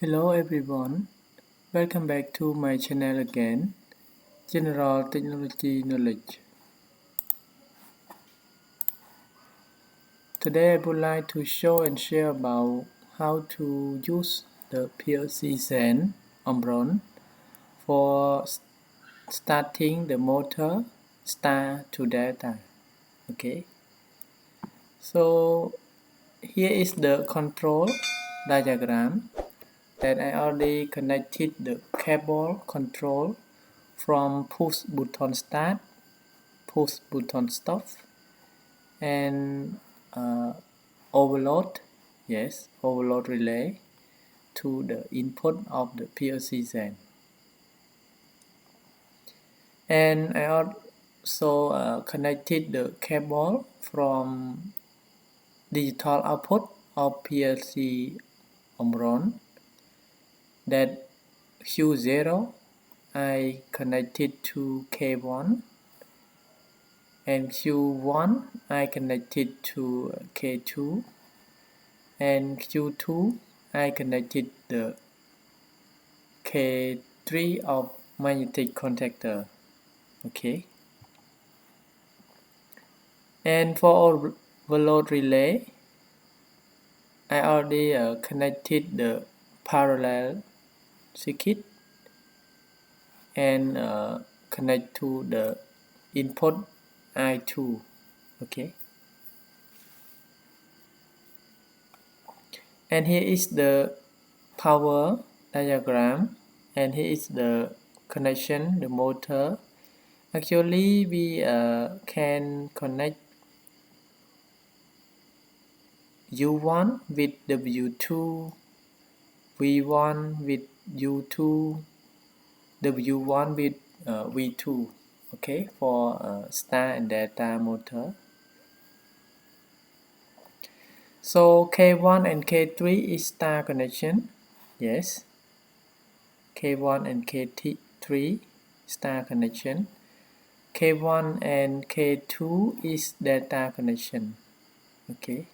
Hello everyone, welcome back to my channel again, General Technology Knowledge. Today I would like to show and share about how to use the PLC Zen Omron for starting the motor start to data. Okay, so here is the control diagram that I already connected the cable control from push button start, push button stop, and overload relay to the input of the PLC Zen. And I also connected the cable from digital output of PLC Omron, that Q0 I connected to K1, and Q1 I connected to K2, and Q2 I connected the K3 of magnetic contactor. Okay, and for overload relay I already connected the parallel circuit and connect to the input I2. Okay, and here is the power diagram, and here is the connection, the motor. Actually we can connect U1 with W2, V1 with U2, W1 with V2, okay, for star and data motor. So K1 and K3 is star connection, yes, K1 and K3 star connection. K1 and K2 is data connection. Okay,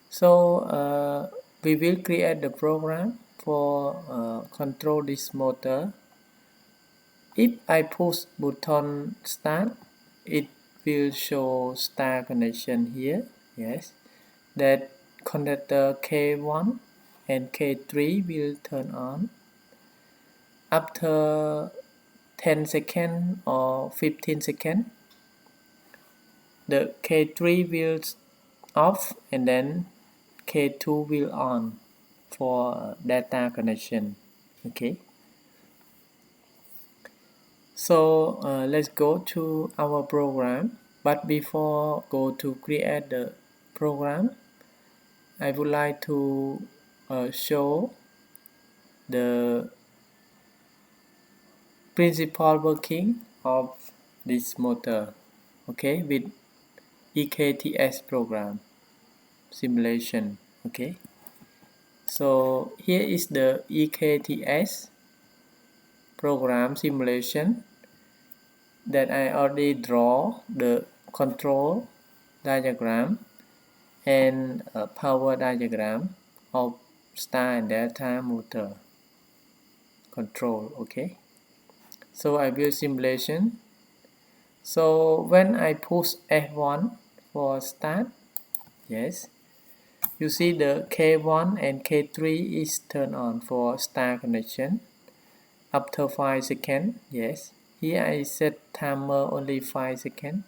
so we will create the program for control this motor. If I push button start, it will show star connection here, yes, that contactor K1 and K3 will turn on. After 10 seconds or 15 seconds, the K3 will off and then K2 will on for data connection. Okay, so let's go to our program, but before go to create the program, I would like to show the principal working of this motor, okay, with EKTS program simulation. Okay, so here is the EKTS program simulation that I already draw the control diagram and a power diagram of star and delta motor control. Okay, so I will simulation. So when I push F1 for start, yes, you see the K1 and K3 is turned on for star connection. After 5 seconds, yes, here I set timer only 5 seconds.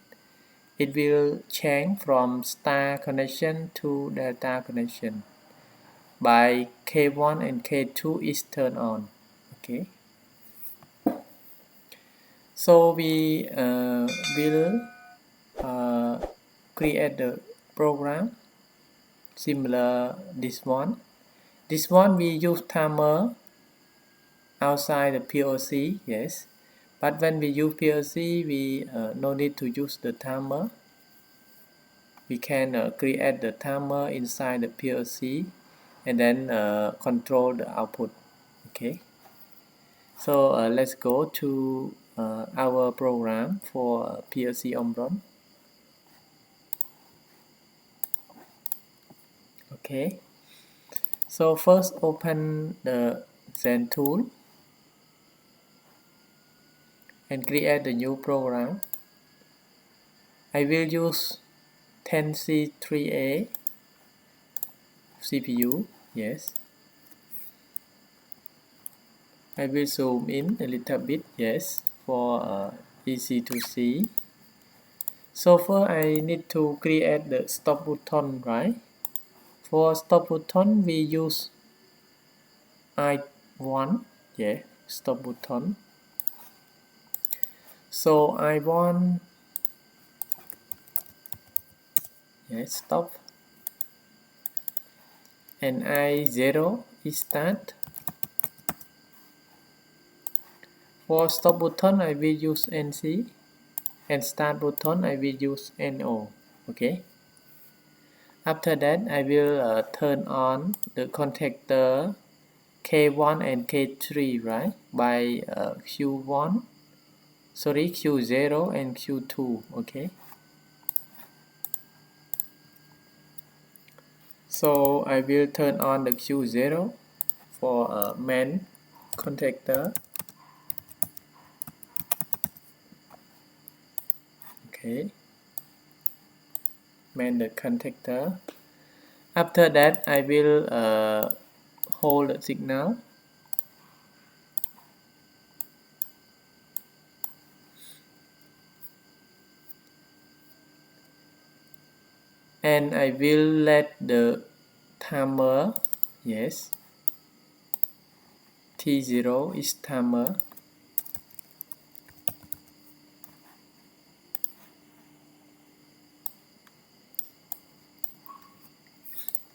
It will change from star connection to delta connection by K1 and K2 is turned on. Okay, so we will create the program similar this one. This one we use timer outside the PLC, yes, but when we use PLC we no need to use the timer. We can create the timer inside the PLC and then control the output. Okay, so let's go to our program for PLC Omron. Okay, So first open the Zen Tool and create the new program. I will use 10C3A CPU, yes. I will zoom in a little bit, yes, for easy to see. So first I need to create the stop button, right? For stop button we use I1, yeah, stop button. So I1, yeah, stop, and I0 is start. For stop button I will use NC, and start button I will use NO, okay. After that I will turn on the contactor K1 and K3, right, by Q0 and Q2, okay. So I will turn on the Q0 for main contactor, okay, main the contactor. After that I will hold the signal, and I will let the timer, yes, T0 is timer,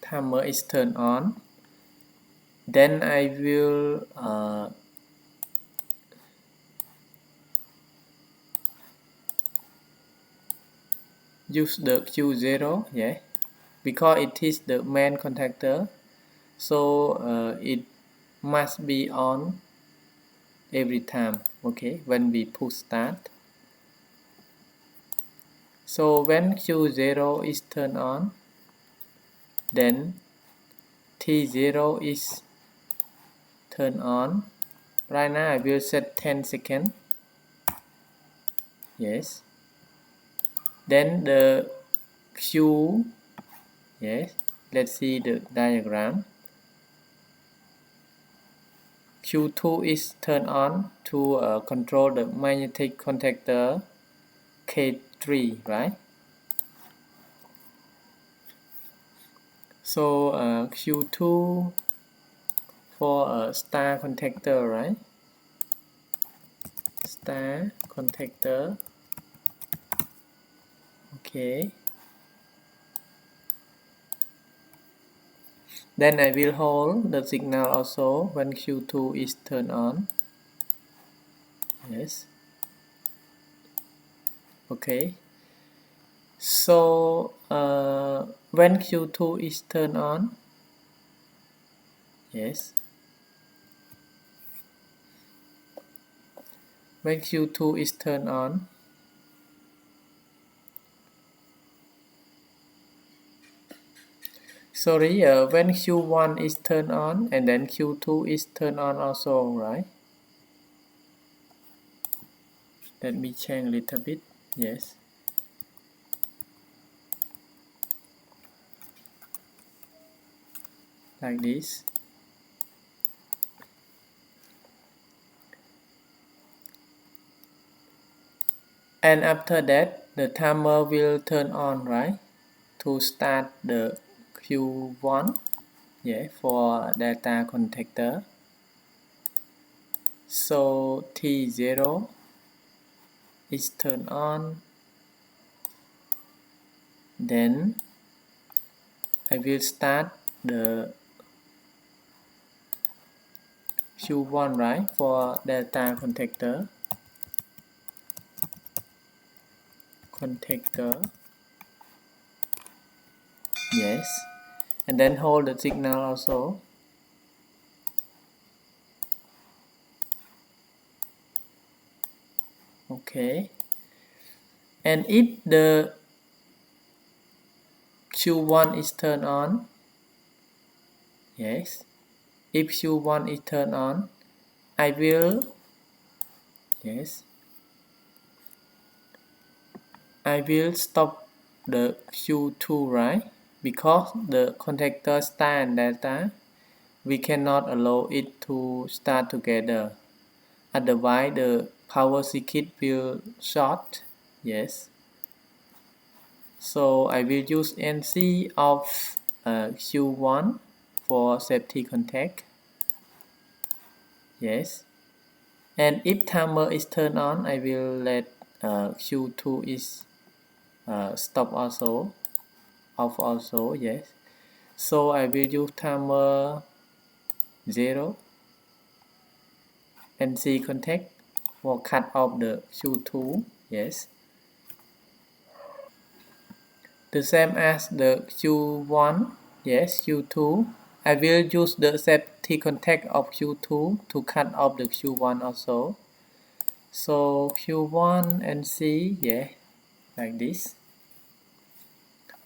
timer is turned on. Then I will use the Q0, yeah, because it is the main contactor, so it must be on every time, okay, when we push start. So when Q0 is turned on, then T0 is turned on. Right now I will set 10 seconds, yes. Then the Q, yes, let's see the diagram. Q2 is turned on to control the magnetic contactor K3, right? So Q2 for a star contactor, right? Star contactor, okay. Then I will hold the signal also when Q2 is turned on, yes, okay. So when Q2 is turned on, yes, when Q2 is turned on, sorry, when Q1 is turned on and then Q2 is turned on also, right? Let me change a little bit, yes. Like this. And after that, the timer will turn on, right? To start the Q1, yeah, for data contactor. So T0 is turned on. Then I will start the Q1, right, for data contactor. Yes, and then hold the signal also. Okay, and if the Q1 is turned on, yes. If Q1 is turned on, I will, yes, I will stop the Q2, right? Because the contactor star and delta, we cannot allow it to start together. Otherwise, the power circuit will short. Yes. So I will use NC of Q1 for safety contact. Yes. And if timer is turned on, I will let Q2 is stop also, off also. Yes. So I will use timer 0 NC contact for cut off the Q2. Yes. The same as the Q1. Yes, Q2. I will use the safety contact of Q2 to cut off the Q1 also. So Q1 and C, yeah, like this,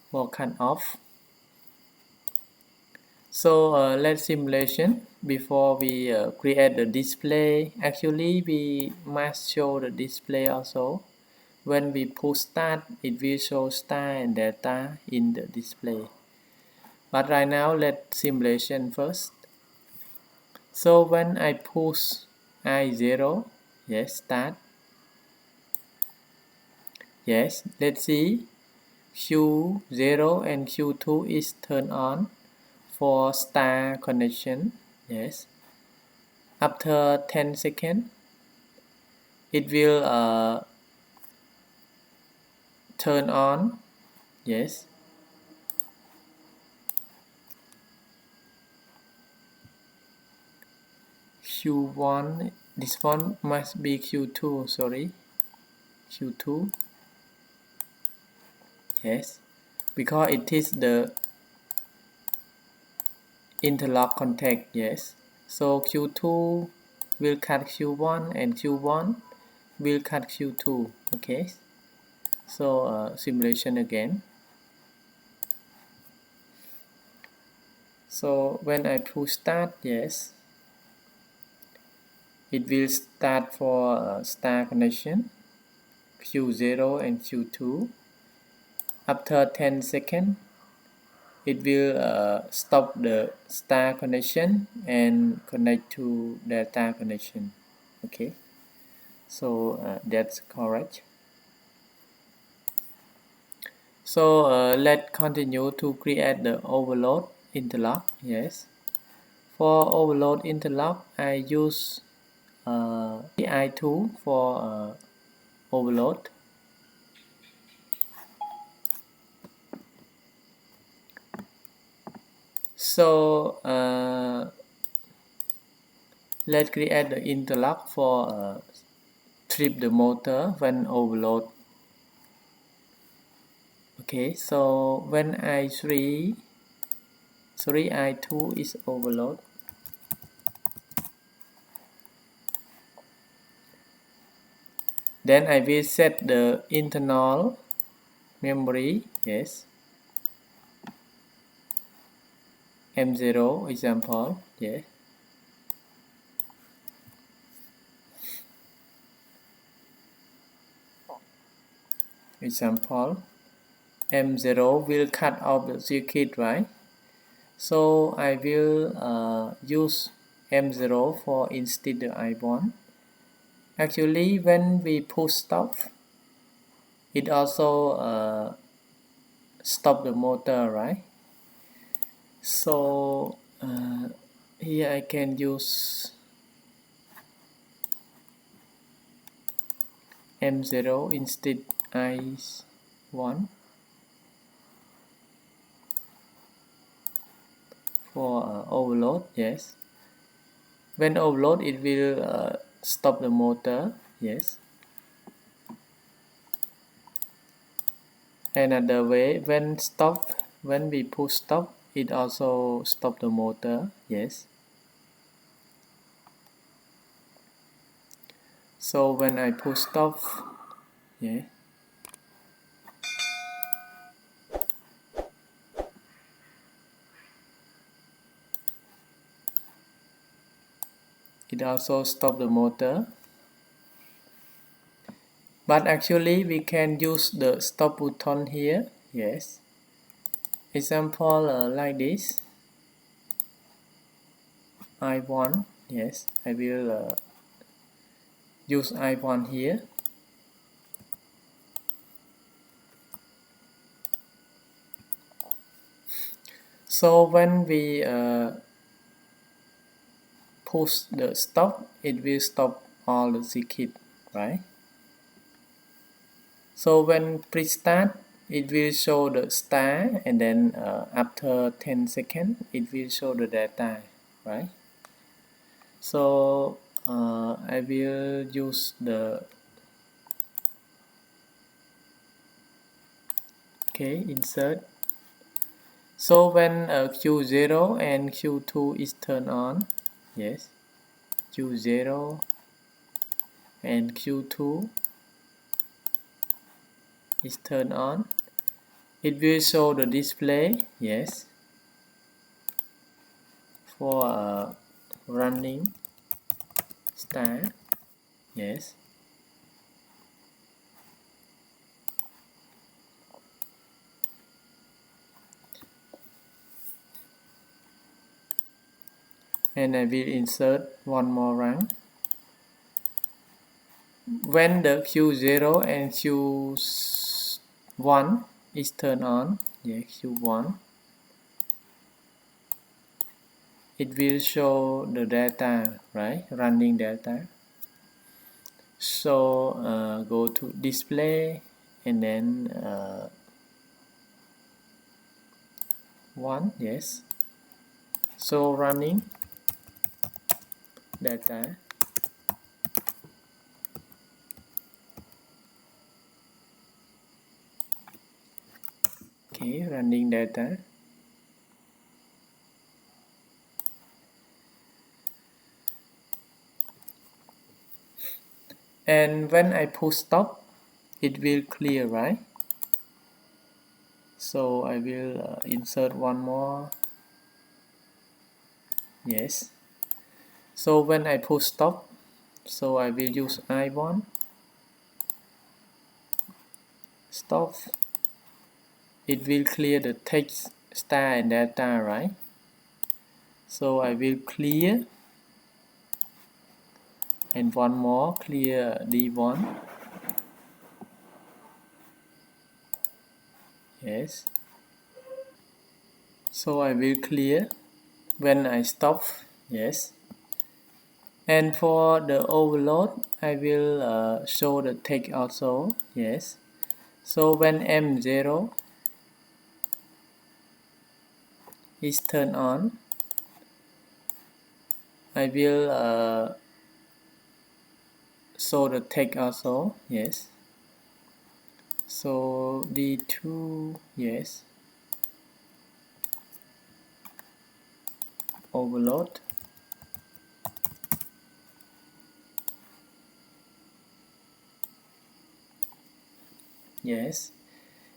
for cut off. So let's simulation before we create the display. Actually, we must show the display also. When we push start, it will show star and delta in the display. But right now, let's simulation first. So when I push I0, yes, start. Yes, let's see. Q0 and Q2 is turned on for star connection. Yes. After 10 seconds, it will turn on. Yes. Q1, this one must be Q2, sorry. Q2. Yes. Because it is the interlock contact, yes. So Q2 will cut Q1 and Q1 will cut Q2, okay. So simulation again. So when I push start, yes, it will start for star connection, Q0 and Q2. After 10 seconds, it will stop the star connection and connect to delta connection, okay. So that's correct. So let's continue to create the overload interlock. Yes. For overload interlock, I use I2 for overload. So let's create the interlock for trip the motor when overload. Okay, so when I2 is overload. Then I will set the internal memory, yes, M0 example, yeah. Example, M0 will cut off the circuit, right? So I will use M0 for instead of I1. Actually, when we push stop, it also stop the motor, right? So here I can use M0 instead I1 for overload, yes. When overload, it will stop the motor, yes. Another way, when we push stop, it also stop the motor, yes. So when I push stop, yeah. it also stop the motor. But actually we can use the stop button here. Yes. Example like this. I1. Yes, I will use I1 here. So when we push the stop, it will stop all the circuit, right? So when press start, it will show the star, and then after 10 seconds, it will show the data, right? So I will use the insert. So when Q0 and Q2 is turned on, yes, Q0 and Q2 is turned on, it will show the display, yes, for running star, yes. And I will insert one more run. When the Q0 and Q1 is turned on, yeah, Q1, it will show the data, right? Running data. So go to display and then 1, yes. So running data. Okay, running data. And when I push stop, it will clear, right? So I will insert one more. Yes. So when I push stop, so I will use I1. Stop. It will clear the text, star and data, right? So I will clear. And one more, clear D1. Yes. So I will clear when I stop. Yes. And for the overload, I will show the text also. Yes. So when M0 is turned on, I will show the text also. Yes. So D2, yes. Overload. Yes.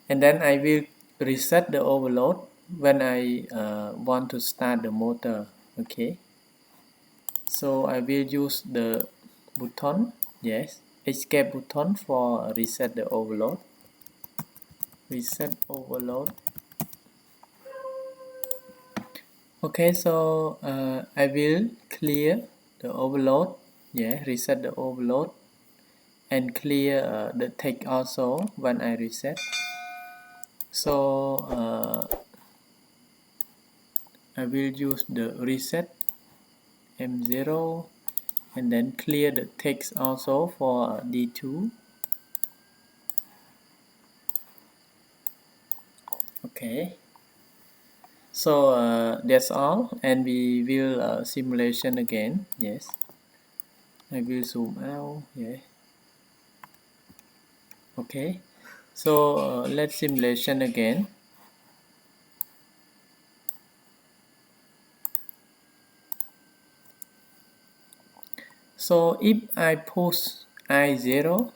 And then I will reset the overload when I want to start the motor. Okay. So I will use the button, yes, escape button for reset the overload. Reset overload. Okay, so I will clear the overload, yeah, reset the overload and clear the text also when I reset. So I will use the reset M0 and then clear the text also for D2. Okay. So that's all, and we will simulation again. Yes, I will zoom out. Yeah. Okay. So let's simulation again. So if I push I0,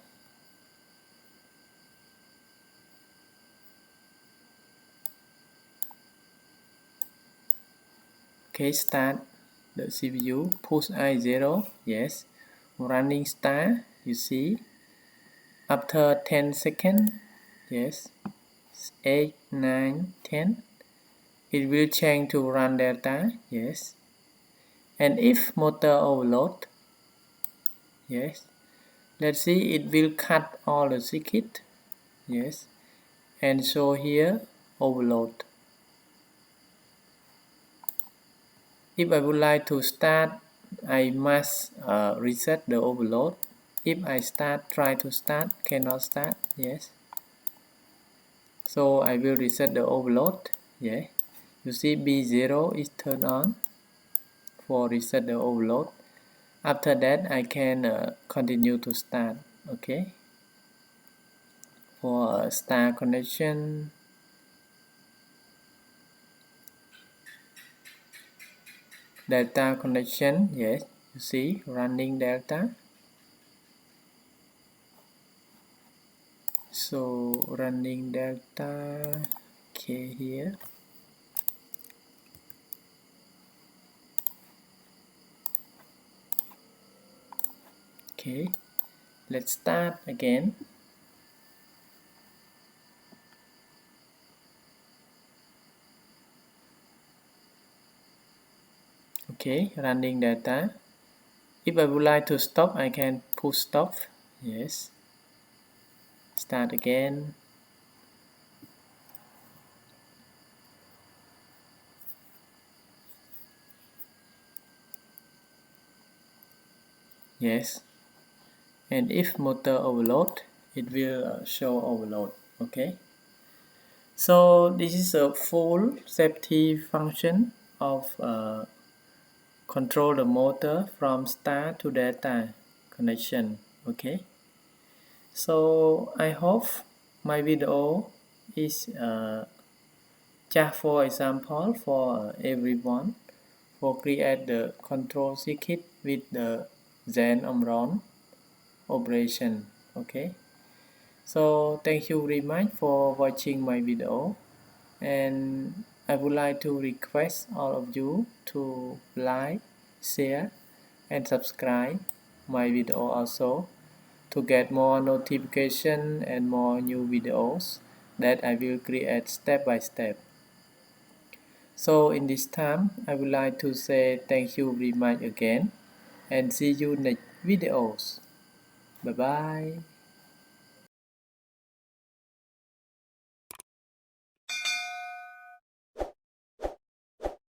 okay, start. the CPU, push I0, yes, running star, you see, after 10 seconds, yes, 8, 9, 10, it will change to run delta, yes, and if motor overload, yes, let's see, it will cut all the circuit, yes, and show here overload. If I would like to start, I must reset the overload. If I try to start, cannot start, yes. So I will reset the overload, yeah. You see B0 is turned on for reset the overload. After that, I can continue to start, okay. For star connection, delta connection, yes, you see running delta. So running delta, okay, here. Okay, let's start again. Okay, running data. If I would like to stop, I can push stop. Yes. Start again. Yes. And if motor overload, it will show overload. Okay. So this is a full safety function of control the motor from start to data connection. Okay. So I hope my video is just for example for everyone for create the control circuit with the Zen Omron operation. Okay. So thank you very much for watching my video, and I would like to request all of you to like, share and subscribe my video also to get more notification and more new videos that I will create step by step. So in this time, I would like to say thank you very much again and see you next videos. Bye bye.